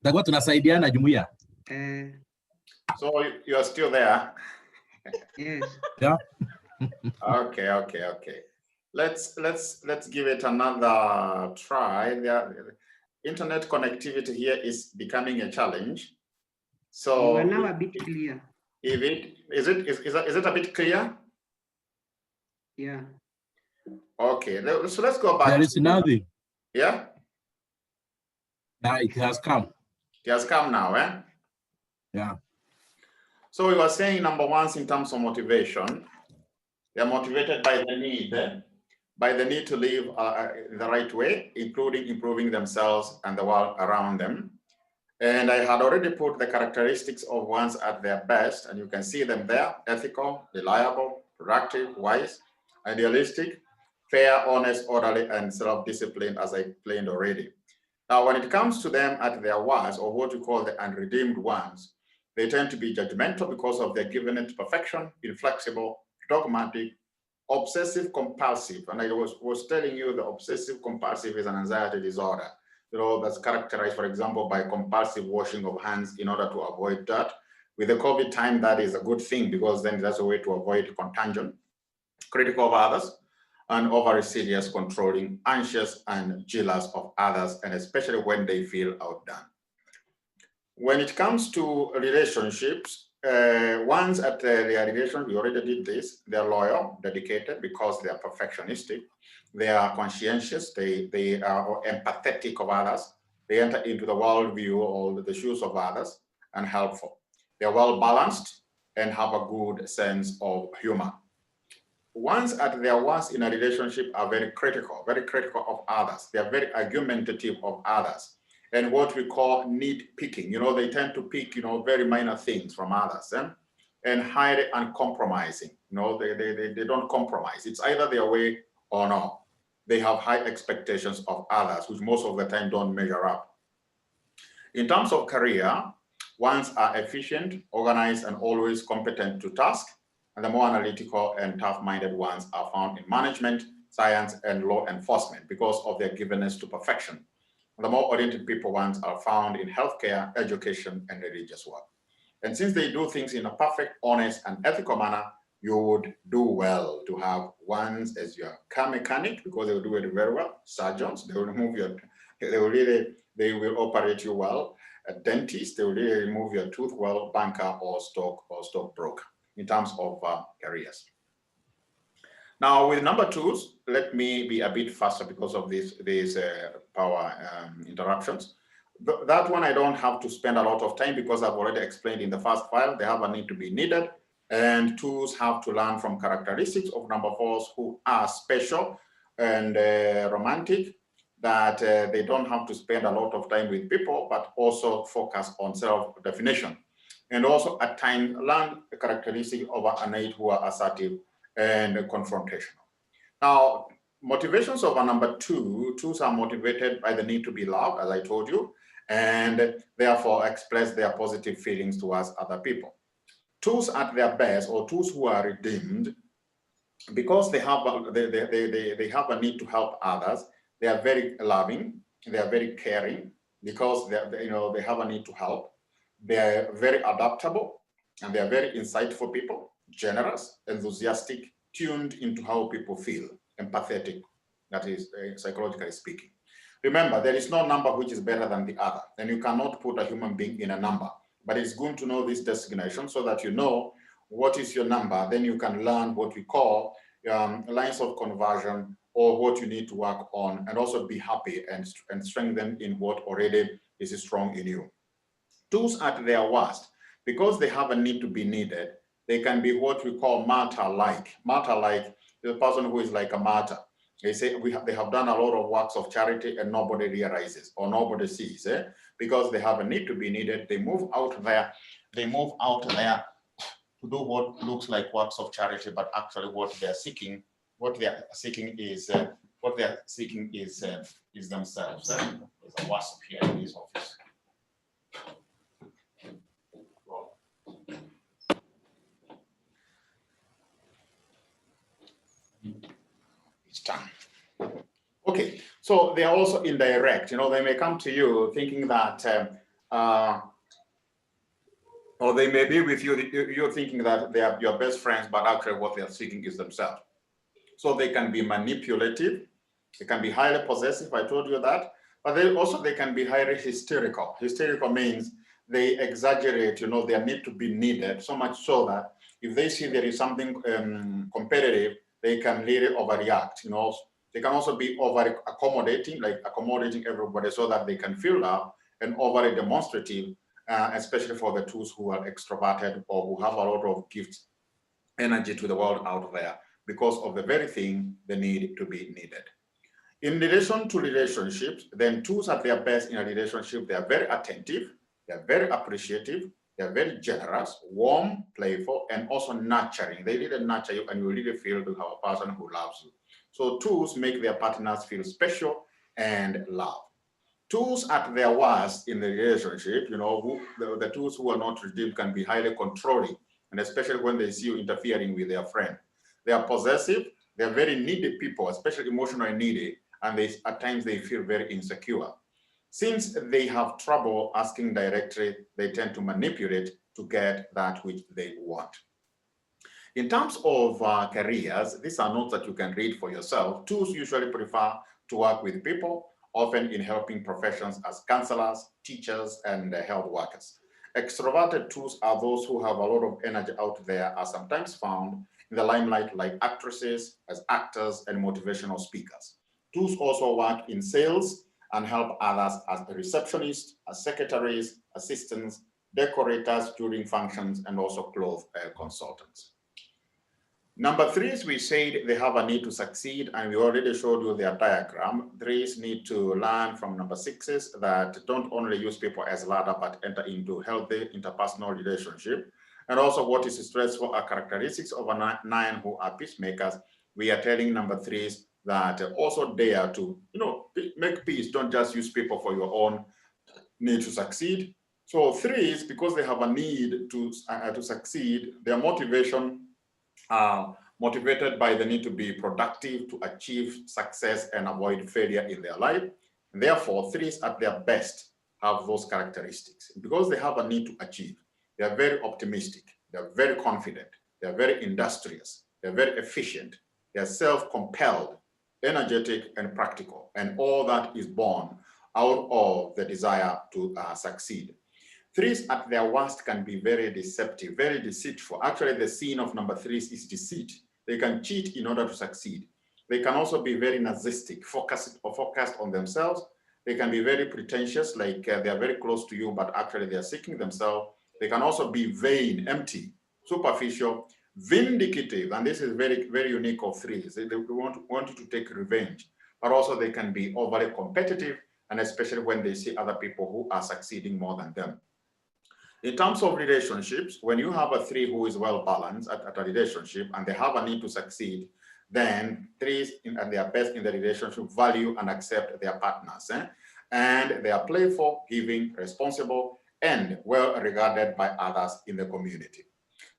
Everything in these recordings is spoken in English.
Takuwa tunasaidiana jumuiya. So you are still there? Yes. Yeah. Okay. Let's give it another try. The internet connectivity here is becoming a challenge. So You are now a bit clear. Is it a bit clear? Yeah. Okay, so let's go back. There is nothing. Yeah? Now it has come. It has come now, eh? Yeah. So we were saying number one, in terms of motivation, they are motivated by the need to live the right way, including improving themselves and the world around them. And I had already put the characteristics of ones at their best, and you can see them there: ethical, reliable, productive, wise, idealistic, fair, honest, orderly, and self-disciplined, as I explained already. Now, when it comes to them at their worst, or what we call the unredeemed ones, they tend to be judgmental because of their given to perfection, inflexible, dogmatic, obsessive compulsive. And I was telling you the obsessive compulsive is an anxiety disorder. That's characterized, for example, by compulsive washing of hands in order to avoid dirt. With the COVID time, that is a good thing because then that's a way to avoid contagion, critical of others, and overly serious, controlling, anxious, and jealous of others, and especially when they feel outdone. When it comes to relationships, ones at their relation, we already did this, they're loyal, dedicated because they are perfectionistic. They are conscientious, they are empathetic of others. They enter into the worldview or the shoes of others and helpful. They're well balanced and have a good sense of humor. Ones at their worst in a relationship are very critical of others. They are very argumentative of others. And what we call nitpicking, they tend to pick, very minor things from others, and highly uncompromising. They don't compromise. It's either their way or no. They have high expectations of others, which most of the time don't measure up. In terms of career, ones are efficient, organized, and always competent to task. And the more analytical and tough-minded ones are found in management, science, and law enforcement because of their givenness to perfection. The more oriented people ones are found in healthcare, education, and religious work. And since they do things in a perfect, honest, and ethical manner, you would do well to have ones as your car mechanic because they will do it very well. Surgeons, they will remove they will operate you well. A dentist, they will really remove your tooth well. Banker or stockbroker in terms of careers. Now, with number twos, let me be a bit faster because of these power interruptions. That one I don't have to spend a lot of time because I've already explained in the first file. They have a need to be needed, and twos have to learn from characteristics of number fours who are special and romantic, that they don't have to spend a lot of time with people, but also focus on self-definition. And also at times learn the characteristic of an eight who are assertive and confrontational. Now, motivations of a number twos are motivated by the need to be loved, as I told you, and therefore express their positive feelings towards other people. Twos at their best, or twos who are redeemed, because they have a need to help others. They are very loving, they are very caring, because they have a need to help. They are very adaptable, and they are very insightful people, generous, enthusiastic, tuned into how people feel, empathetic, that is psychologically speaking. Remember, there is no number which is better than the other, and you cannot put a human being in a number, but it's good to know this designation so that you know what is your number. Then you can learn what we call lines of conversion, or what you need to work on, and also be happy and strengthen in what already is strong in you. Twos at their worst, because they have a need to be needed, they can be what we call martyr-like. Martyr-like, the person who is like a martyr. They say they have done a lot of works of charity and nobody realizes or nobody sees, because they have a need to be needed. They move out there to do what looks like works of charity, but actually what they're seeking is themselves. There's a wasp here in this office. It's done. Okay, so they are also indirect. You know, they may come to you thinking that, or they may be with you, you're thinking that they are your best friends, but actually what they are seeking is themselves. So they can be manipulative, they can be highly possessive, I told you that, but they can be highly hysterical. Hysterical means they exaggerate, you know, their need to be needed, so much so that if they see there is something competitive, they can really overreact, you know. They can also be over accommodating, like accommodating everybody so that they can feel love, and overly demonstrative, especially for the twos who are extroverted or who have a lot of gifts, energy to the world out there, because of the very thing they need to be needed. In relation to relationships, then twos at their best in a relationship, they are very attentive, they are very appreciative, they are very generous, warm, playful, and also nurturing. They really nurture you, and you really feel to have a person who loves you. So twos make their partners feel special and loved. Twos at their worst in the relationship, you know, the twos who are not redeemed can be highly controlling, and especially when they see you interfering with their friend. They are possessive, they are very needy people, especially emotionally needy, and at times they feel very insecure. Since they have trouble asking directly, they tend to manipulate to get that which they want. In terms of careers, these are notes that you can read for yourself. Twos usually prefer to work with people, often in helping professions as counselors, teachers, and health workers. Extroverted twos are those who have a lot of energy out there, are sometimes found in the limelight like actresses, as actors, and motivational speakers. Twos also work in sales and help others as receptionists, as secretaries, assistants, decorators during functions, and also clothes consultants. Number threes, we said they have a need to succeed, and we already showed you their diagram. Threes need to learn from number sixes that don't only use people as ladder, but enter into healthy interpersonal relationship. And also what is stressful are characteristics of a nine who are peacemakers. We are telling number threes that also dare to, you know, make peace. Don't just use people for your own need to succeed. So threes, because they have a need to succeed, their motivation are motivated by the need to be productive, to achieve success and avoid failure in their life. And therefore, threes at their best have those characteristics. Because they have a need to achieve, they are very optimistic, they are very confident, they are very industrious, they are very efficient, they are self-compelled, energetic, and practical. And all that is born out of the desire to succeed. Threes at their worst can be very deceptive, very deceitful. Actually, the sin of number threes is deceit. They can cheat in order to succeed. They can also be very narcissistic, focused on themselves. They can be very pretentious, like they are very close to you, but actually they are seeking themselves. They can also be vain, empty, superficial, vindicative, and this is very, very unique of threes. They want you to take revenge, but also they can be overly competitive, and especially when they see other people who are succeeding more than them. In terms of relationships, when you have a three who is well balanced at a relationship and they have a need to succeed, then threes at their best in the relationship value and accept their partners. And they are playful, giving, responsible, and well regarded by others in the community.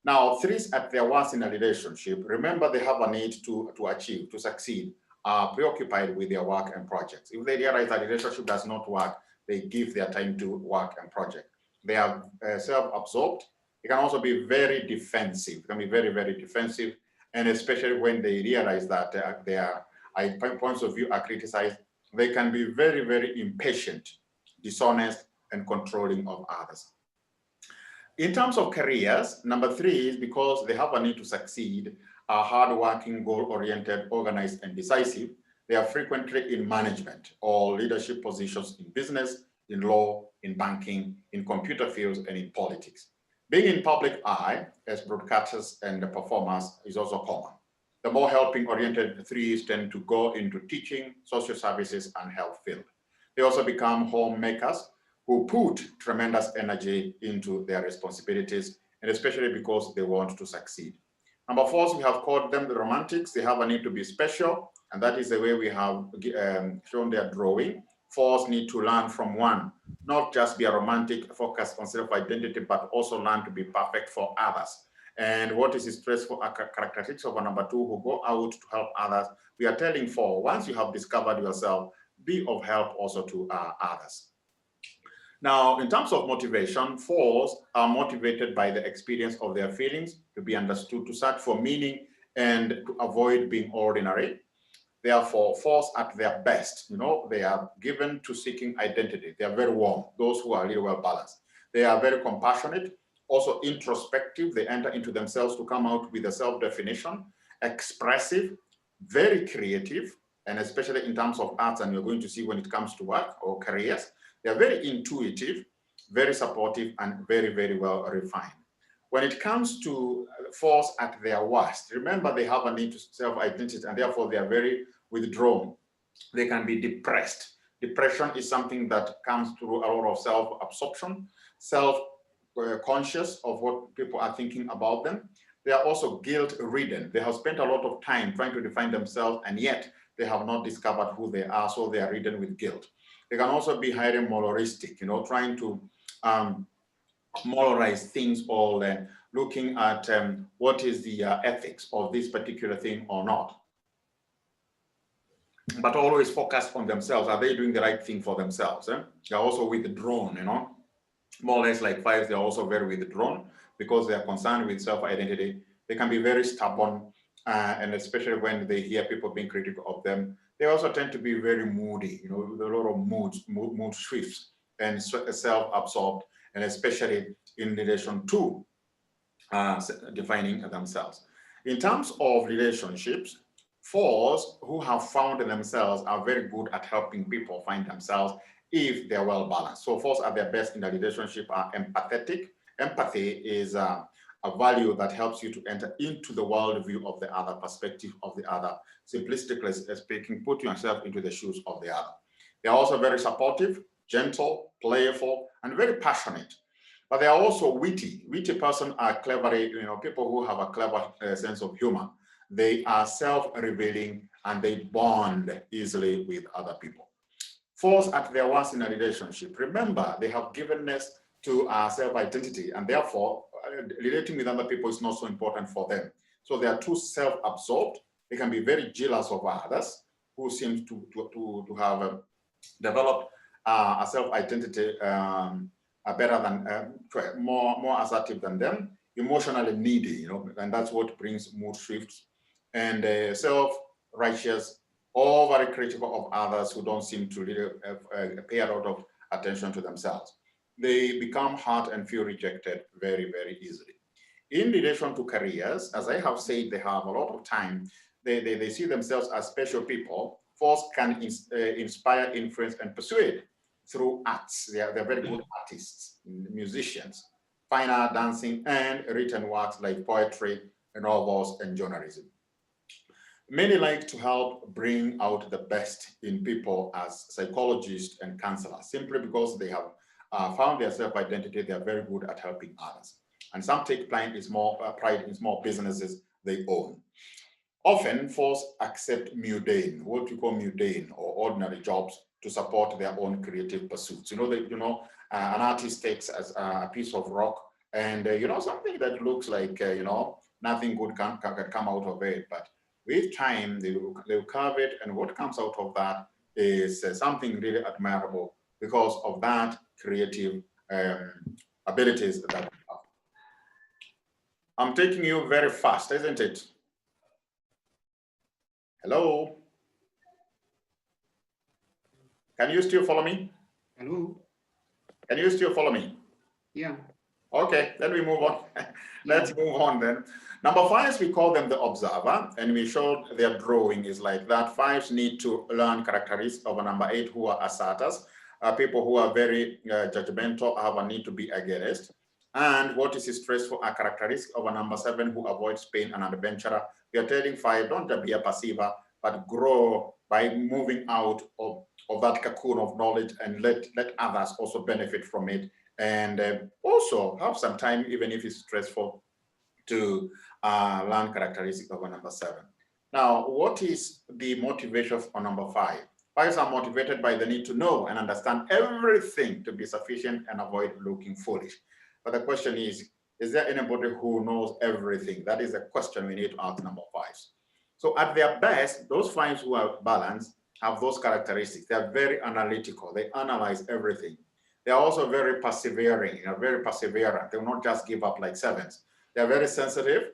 Now, threes at their worst in a relationship, remember they have a need to achieve, to succeed, are preoccupied with their work and projects. If they realize that relationship does not work, they give their time to work and project. They are self-absorbed. They can also be very defensive. They can be very, very defensive. And especially when they realize that their points of view are criticized, they can be very, very impatient, dishonest, and controlling of others. In terms of careers, number three is because they have a need to succeed, are hardworking, goal-oriented, organized, and decisive. They are frequently in management or leadership positions in business, in law, in banking, in computer fields, and in politics. Being in public eye as broadcasters and performers is also common. The more helping-oriented threes tend to go into teaching, social services, and health field. They also become homemakers who put tremendous energy into their responsibilities, and especially because they want to succeed. Number four, we have called them the romantics. They have a need to be special, and that is the way we have shown their drawing. Fours need to learn from one, not just be a romantic, focused on self-identity, but also learn to be perfect for others. And what is stressful characteristics of a number 2 who go out to help others? We are telling 4, once you have discovered yourself, be of help also to others. Now, in terms of motivation, 4s are motivated by the experience of their feelings, to be understood, to search for meaning, and to avoid being ordinary. Therefore, 4s at their best, they are given to seeking identity. They are very warm, those who are really well balanced. They are very compassionate, also introspective. They enter into themselves to come out with a self-definition, expressive, very creative, and especially in terms of arts, and you're going to see when it comes to work or careers, they are very intuitive, very supportive, and very, very well refined. When it comes to 4s at their worst, remember they have a need to self-identity, and therefore they are very withdrawn. They can be depressed. Depression is something that comes through a lot of self-absorption, self-conscious of what people are thinking about them. They are also guilt-ridden. They have spent a lot of time trying to define themselves, and yet they have not discovered who they are, so they are ridden with guilt. They can also be highly moralistic, trying to moralize things, or looking at what is the ethics of this particular thing or not. But always focused on themselves. Are they doing the right thing for themselves? They're also withdrawn, more or less like 5s. They're also very withdrawn because they are concerned with self-identity. They can be very stubborn, and especially when they hear people being critical of them. They also tend to be very moody, with a lot of mood swifts, and self-absorbed, and especially in relation to defining themselves. In terms of relationships, 4s who have found themselves are very good at helping people find themselves if they're well balanced. So 4s at their best in the relationship are empathetic. Empathy is a value that helps you to enter into the worldview of the other, perspective of the other. Simplistically speaking, put yourself into the shoes of the other. They're also very supportive, gentle, playful, and very passionate. But they are also witty. Witty persons are cleverly, people who have a clever sense of humor. They are self-revealing, and they bond easily with other people. 4s at their worst in a relationship. Remember, they have givenness to self-identity, and therefore relating with other people is not so important for them. So they are too self-absorbed. They can be very jealous of others who seem to have developed a self-identity better than, more assertive than them, emotionally needy, and that's what brings mood shifts, and self-righteous, or very critical of others who don't seem to really pay a lot of attention to themselves. They become hurt and feel rejected very, very easily. In relation to careers, as I have said, they have a lot of time. They see themselves as special people. 4s can inspire, influence, and persuade through arts. They're very good artists, musicians, fine art, dancing, and written works like poetry, novels, and journalism. Many like to help bring out the best in people as psychologists and counselors, simply because they have found their self-identity. They are very good at helping others. And some take pride in small businesses they own. Often, 4s accept mundane, what we call mundane or ordinary jobs, to support their own creative pursuits. An artist takes as a piece of rock, and something that looks like nothing good can come out of it, but with time they'll carve it, and what comes out of that is something really admirable because of that creative abilities that we have. I'm taking you very fast, isn't it? Hello? Can you still follow me? Hello? Can you still follow me? Yeah. Okay, then we move on. Let's move on then. Number 5s, we call them the observer, and we showed their drawing is like that. 5s need to learn characteristics of a number 8 who are asserters, people who are very judgmental, have a need to be against. And what is stressful are characteristics of a number 7 who avoids pain and adventurer. We are telling 5, don't just be a perceiver, but grow by moving out of that cocoon of knowledge, and let others also benefit from it. And also have some time, even if it's stressful, to learn characteristics of a number 7. Now, what is the motivation for number 5? 5s are motivated by the need to know and understand everything to be sufficient and avoid looking foolish. But the question is, Is there anybody who knows everything? That is a question we need to ask number 5. So at their best, those 5s who are balanced have those characteristics. They are very analytical. They analyze everything. They are also very persevering, very perseverant. They will not just give up like 7s. They are very sensitive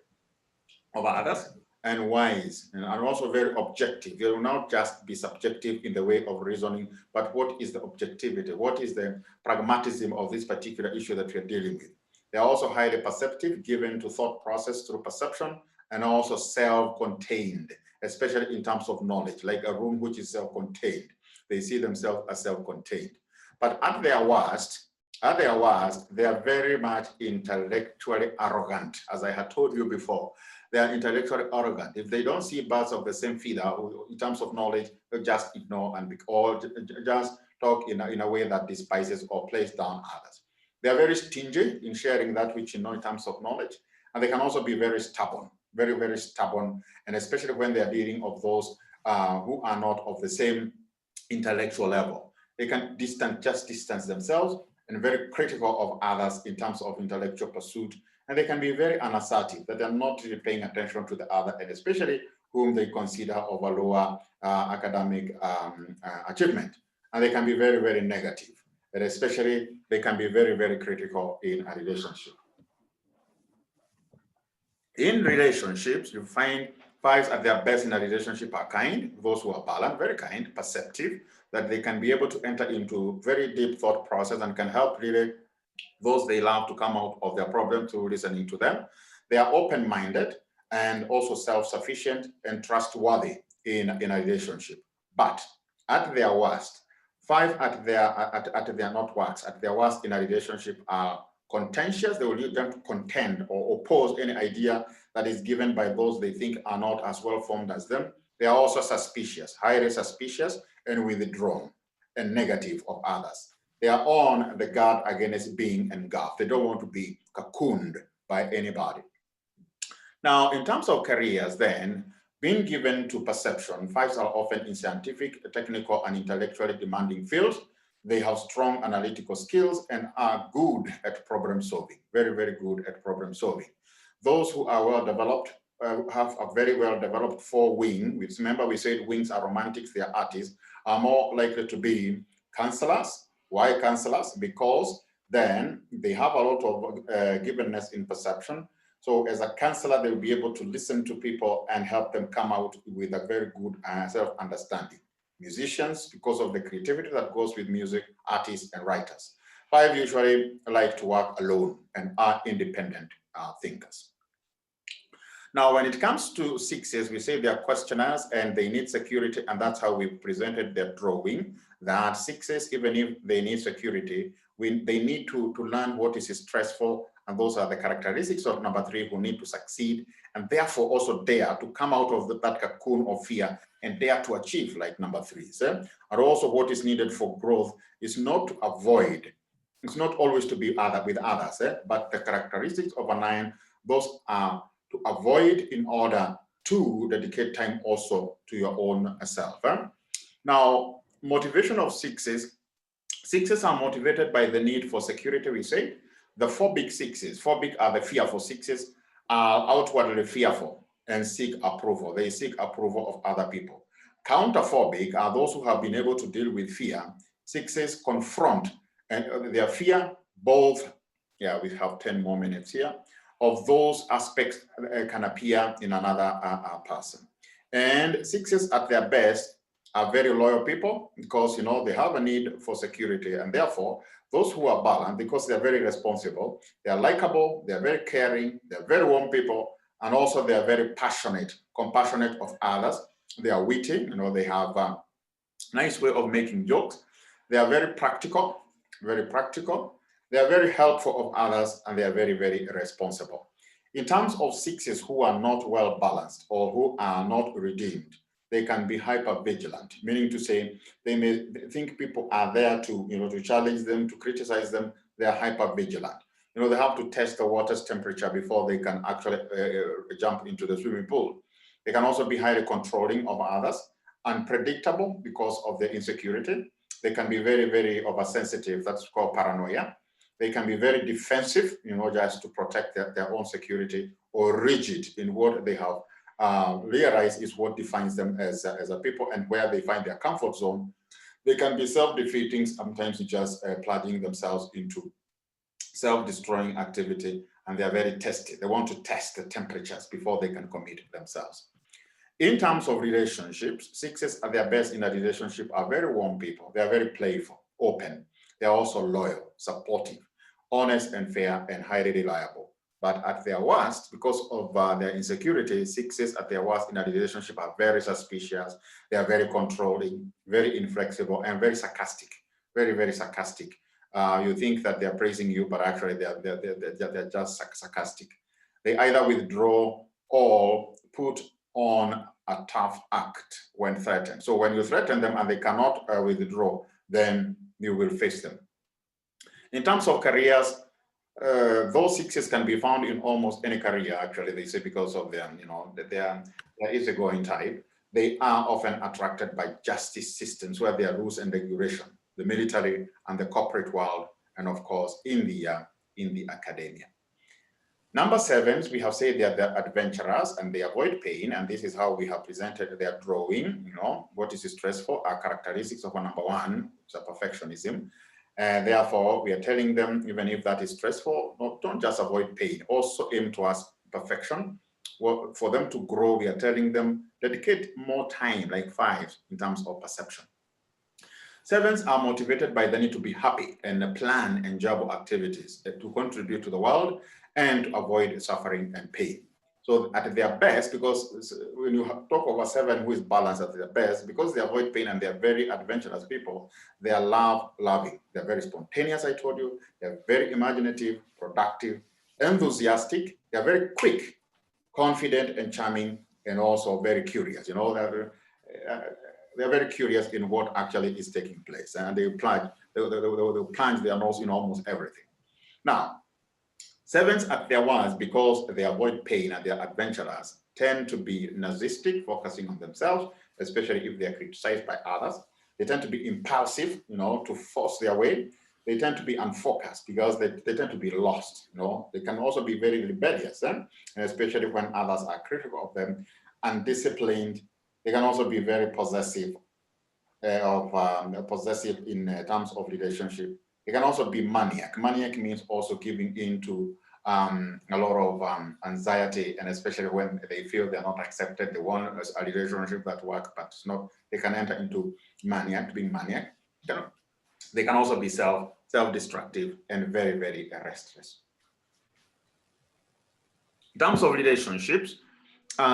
of others and wise, and also very objective. They will not just be subjective in the way of reasoning, but what is the objectivity? What is the pragmatism of this particular issue that we are dealing with? They are also highly perceptive, given to thought process through perception, and also self-contained, especially in terms of knowledge, like a room which is self-contained. They see themselves as self-contained. But at their worst, they are very much intellectually arrogant, as I had told you before. They are intellectually arrogant. If they don't see birds of the same feather in terms of knowledge, they'll just ignore and just talk in a way that despises or plays down others. They are very stingy in sharing that which you know in terms of knowledge, and they can also be very stubborn, very, very stubborn, and especially when they are dealing with those who are not of the same intellectual level. They can just distance themselves and very critical of others in terms of intellectual pursuit. And they can be very unassertive, that they're not really paying attention to the other, and especially whom they consider of a lower academic achievement. And they can be very, very negative. And especially, they can be very, very critical in a relationship. In relationships, you find 5s at their best in a relationship are kind, those who are balanced, very kind, perceptive, that they can be able to enter into very deep thought process and can help really those they love to come out of their problem through listening to them. They are open-minded and also self-sufficient and trustworthy in a relationship. But at their worst, 5 at their not worst, at their worst in a relationship are contentious. They will lead them to contend or oppose any idea that is given by those they think are not as well formed as them. They are also suspicious, highly suspicious, and withdrawn and negative of others. They are on the guard against being engulfed. They don't want to be cocooned by anybody. Now, in terms of careers then, being given to perception, 5s are often in scientific, technical, and intellectually demanding fields. They have strong analytical skills and are good at problem solving, very, very good at problem solving. Those who are well developed have a very well developed 4-wing. Remember, we said wings are romantics, they are artists, are more likely to be counselors. Why counselors? Because then they have a lot of givenness in perception. So as a counselor, they will be able to listen to people and help them come out with a very good self-understanding. Musicians, because of the creativity that goes with music, artists and writers. 5 usually like to work alone and are independent thinkers. Now, when it comes to 6s, we say they are questioners and they need security, and that's how we presented their drawing, that 6s, even if they need security, they need to learn what is stressful, and those are the characteristics of number 3 who need to succeed, and therefore also dare to come out of that cocoon of fear and dare to achieve like number 3s. And also what is needed for growth is not to avoid, it's not always to be with others, but the characteristics of a 9, those are to avoid in order to dedicate time also to your own self. Now, motivation of 6s. 6s are motivated by the need for security, we say. The 4 big 6s, 4 big are the fearful 6s, are outwardly fearful and seek approval. They seek approval of other people. Counterphobic are those who have been able to deal with fear. 6s confront and their fear, both, yeah, we have 10 more minutes here, of those aspects can appear in another person. And 6s at their best are very loyal people because, you know, they have a need for security, and therefore those who are balanced, because they're very responsible, they are likable, they're very caring, they're very warm people, and also they are very passionate, compassionate of others. They are witty, you know, they have a nice way of making jokes. They are very practical, very practical. They are very helpful of others, and they are very, very responsible. In terms of 6s who are not well balanced or who are not redeemed, they can be hyper-vigilant, meaning to say they may think people are there to, you know, to challenge them, to criticize them. They are hyper-vigilant. You know, they have to test the water's temperature before they can actually jump into the swimming pool. They can also be highly controlling of others, unpredictable because of their insecurity. They can be very, very oversensitive. That's called paranoia. They can be very defensive, just to protect their own security, or rigid in what they have realized is what defines them as a people and where they find their comfort zone. They can be self-defeating, sometimes just plunging themselves into self-destroying activity, and they are very testy. They want to test the temperatures before they can commit themselves. In terms of relationships, sixes at their best in a relationship are very warm people. They are very playful, open. They are also loyal, supportive, honest and fair, and highly reliable. But at their worst, because of their insecurity, sixes at their worst in a relationship are very suspicious. They are very controlling, very inflexible, and very sarcastic. Very, very sarcastic. You think that they're praising you, but actually they're just sarcastic. They either withdraw or put on a tough act when threatened. So when you threaten them and they cannot withdraw, then you will face them. In terms of careers, those sixes can be found in almost any career, actually, they say, because of their, their easygoing type. They are often attracted by justice systems where there are rules and regulation, the military and the corporate world, and of course, in the academia. Number sevens, we have said they're adventurers and they avoid pain, and this is how we have presented their drawing. What is stressful are characteristics of a number one, it's a perfectionism. Therefore, we are telling them, even if that is stressful, don't just avoid pain, also aim towards perfection. Well, for them to grow, we are telling them, dedicate more time, like fives, in terms of perception. Sevens are motivated by the need to be happy and plan enjoyable activities to contribute to the world and to avoid suffering and pain. So at their best, because when you talk of a seven who is balanced at their best, because they avoid pain and they're very adventurous people, they are loving. They're very spontaneous, I told you. They're very imaginative, productive, enthusiastic. They're very quick, confident and charming, and also very curious. They're very curious in what actually is taking place, and they plunge their nose in almost everything. Now, sevens at their worst, because they avoid pain and they're adventurers, tend to be narcissistic, focusing on themselves, especially if they're criticized by others. They tend to be impulsive, to force their way. They tend to be unfocused because they tend to be lost. They can also be very rebellious, and especially when others are critical of them, undisciplined. They can also be very possessive, possessive in terms of relationship. They can also be maniac. Maniac means also giving in to a lot of anxiety, and especially when they feel they're not accepted, they want a relationship that works, but it's not. They can enter into maniac, being maniac. They can also be self-destructive and very, very restless. In terms of relationships,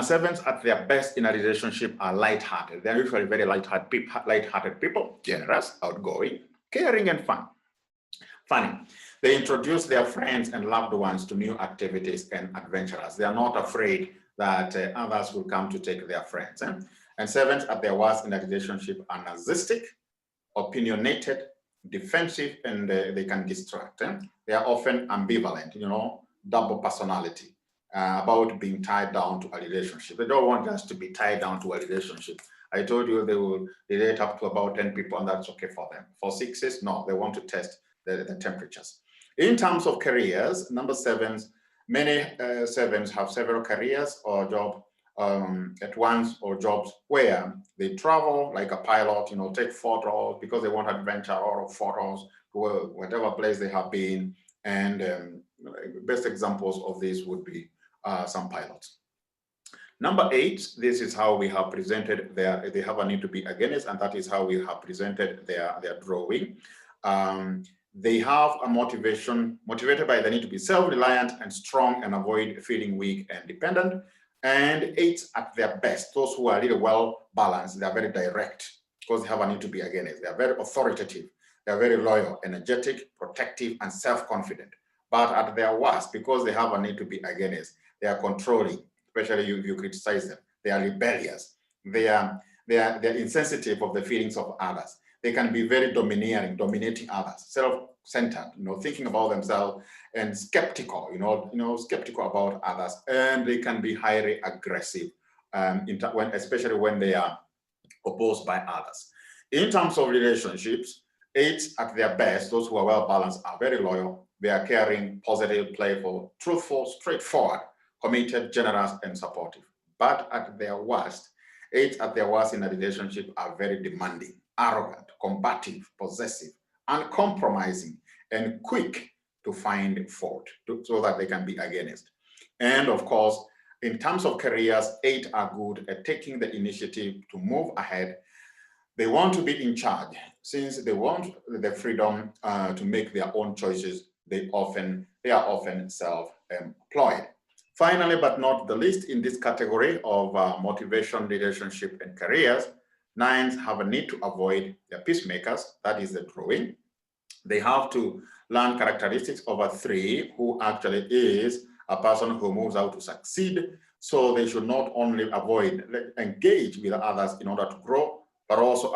sevens at their best in a relationship are light-hearted. They're usually very light-hearted people, generous, outgoing, caring, and funny. They introduce their friends and loved ones to new activities and adventurers. They are not afraid that others will come to take their friends. And sevens at their worst in a relationship are narcissistic, opinionated, defensive, and they can distract. They are often ambivalent, double personality. About being tied down to a relationship. They don't want us to be tied down to a relationship. I told you they will relate up to about 10 people, and that's okay for them. For sixes, no, they want to test the temperatures. In terms of careers, number sevens, many sevens have several careers or job at once, or jobs where they travel like a pilot, take photos because they want adventure, or photos to whatever place they have been. And best examples of this would be some pilots. Number 8, this is how we have presented they have a need to be against, and that is how we have presented their drawing. They have a motivated by the need to be self-reliant and strong and avoid feeling weak and dependent. And 8 at their best, those who are really well balanced, they are very direct because they have a need to be against. They are very authoritative. They are very loyal, energetic, protective, and self-confident. But at their worst, because they have a need to be against, they are controlling, especially if you criticize them. They are rebellious. They are insensitive of the feelings of others. They can be very dominating others, self-centered, thinking about themselves, and skeptical, skeptical about others. And they can be highly aggressive, especially when they are opposed by others. In terms of relationships, 8 at their best, those who are well balanced, are very loyal, They are caring, positive, playful, truthful, straightforward, committed, generous, and supportive. But at their worst, 8 at their worst in a relationship are very demanding, arrogant, combative, possessive, uncompromising, and quick to find fault so that they can be against. And of course, in terms of careers, 8 are good at taking the initiative to move ahead. They want to be in charge. Since they want the freedom to make their own choices, they are often self-employed. Finally, but not the least, in this category of motivation, relationship, and careers, 9s have a need to avoid the peacemakers, that is the drawing. They have to learn characteristics of a 3 who actually is a person who moves out to succeed. So they should not only engage with others in order to grow, but also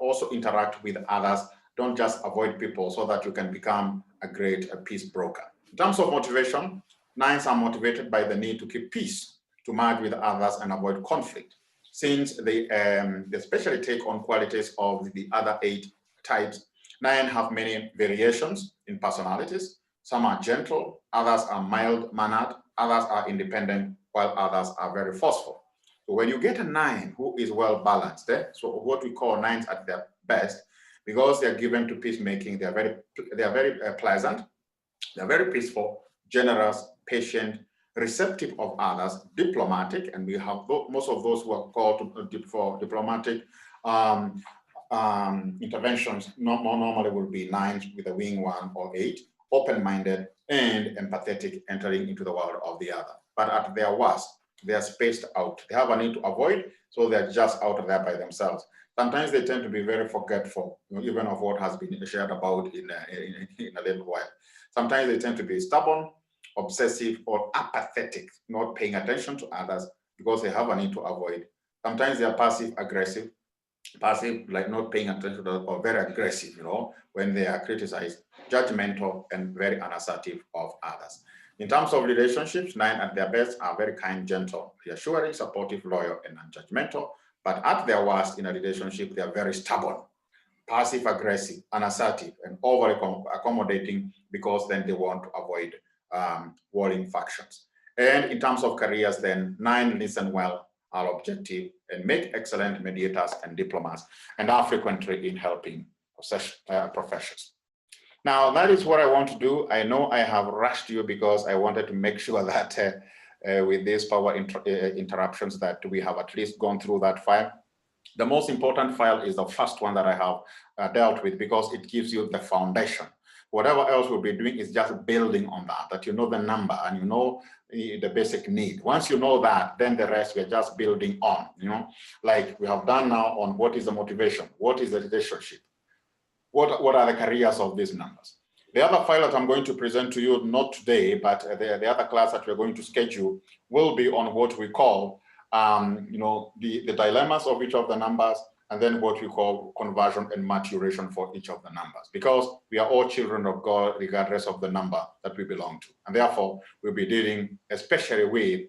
also interact with others. Don't just avoid people so that you can become a great peace broker. In terms of motivation, 9s are motivated by the need to keep peace, to merge with others and avoid conflict. Since they especially take on qualities of the other 8 types, 9 have many variations in personalities. Some are gentle, others are mild-mannered, others are independent, while others are very forceful. So when you get a 9 who is well-balanced, so what we call 9s at their best, because they're given to peacemaking, they are very pleasant, they're very peaceful, generous, patient, receptive of others, diplomatic, and we have most of those who are called for diplomatic interventions normally will be 9s with a wing 1 or 8, open-minded and empathetic, entering into the world of the other. But at their worst, they are spaced out. They have a need to avoid, so they're just out there by themselves. Sometimes they tend to be very forgetful, even of what has been shared about in a little while. Sometimes they tend to be stubborn, obsessive, or apathetic, not paying attention to others because they have a need to avoid. Sometimes they are passive-aggressive, passive, like not paying attention to, or very aggressive, when they are criticized, judgmental, and very unassertive of others. In terms of relationships, 9 at their best are very kind, gentle, reassuring, supportive, loyal, and non-judgmental. But at their worst in a relationship, they are very stubborn, passive-aggressive, unassertive, and overly accommodating because then they want to avoid warring factions. And in terms of careers, then 9 listen well, are objective, and make excellent mediators and diplomats, and are frequently in helping professions. Now, that is what I want to do. I know I have rushed you because I wanted to make sure that with these power interruptions that we have at least gone through that file. The most important file is the first one that I have dealt with because it gives you the foundation. Whatever else we'll be doing is just building on that you know the number and you know the basic need. Once you know that, then the rest we're just building on, like we have done now on what is the motivation, what is the relationship, what are the careers of these numbers. The other file that I'm going to present to you, not today, but the other class that we're going to schedule will be on what we call, the dilemmas of each of the numbers, and then what we call conversion and maturation for each of the numbers, because we are all children of God, regardless of the number that we belong to. And therefore, we'll be dealing especially with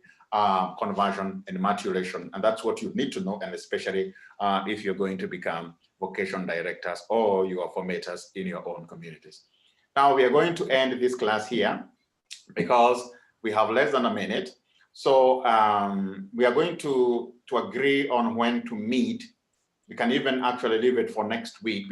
conversion and maturation. And that's what you need to know, and especially if you're going to become vocation directors or you are formators in your own communities. Now, we are going to end this class here because we have less than a minute. So we are going to agree on when to meet. We can even actually leave it for next week.